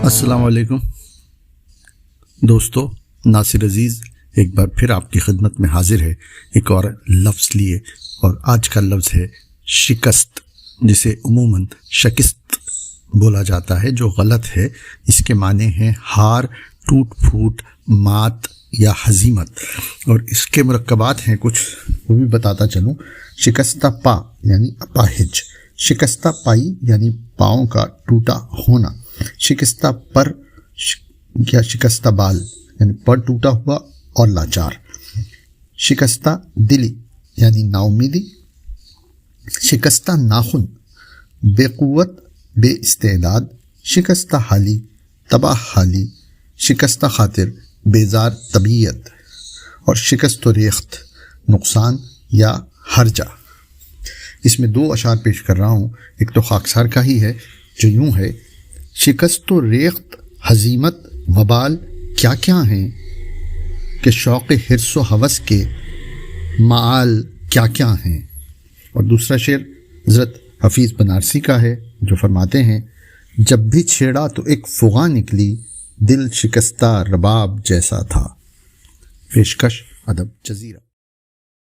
السلام علیکم دوستو، ناصر عزیز ایک بار پھر آپ کی خدمت میں حاضر ہے ایک اور لفظ لیے، اور آج کا لفظ ہے شکست، جسے عموماً شکست بولا جاتا ہے، جو غلط ہے۔ اس کے معنی ہیں ہار، ٹوٹ پھوٹ، مات یا ہزیمت، اور اس کے مرکبات ہیں کچھ، وہ بھی بتاتا چلوں۔ شکستہ پا یعنی اپاہج، شکستہ پائی یعنی پاؤں کا ٹوٹا ہونا، شکستہ پر یا شکستہ بال یعنی پر ٹوٹا ہوا اور لاچار، شکستہ دلی یعنی نا امیدی، شکستہ ناخن بے قوت بے استعداد، شکستہ حالی تباہ حالی، شکستہ خاطر بیزار طبیعت، اور شکست و ریخت نقصان یا ہرجہ۔ اس میں دو اشعار پیش کر رہا ہوں، ایک تو خاکسار کا ہی ہے جو یوں ہے: شکست و ریخت ہزیمت وبال کیا کیا ہیں، کہ شوق حرص و ہوس کے معال کیا کیا ہیں۔ اور دوسرا شعر حضرت حفیظ بنارسی کا ہے جو فرماتے ہیں: جب بھی چھیڑا تو ایک فغاں نکلی، دل شکستہ رباب جیسا تھا۔ پیشکش ادب جزیرہ۔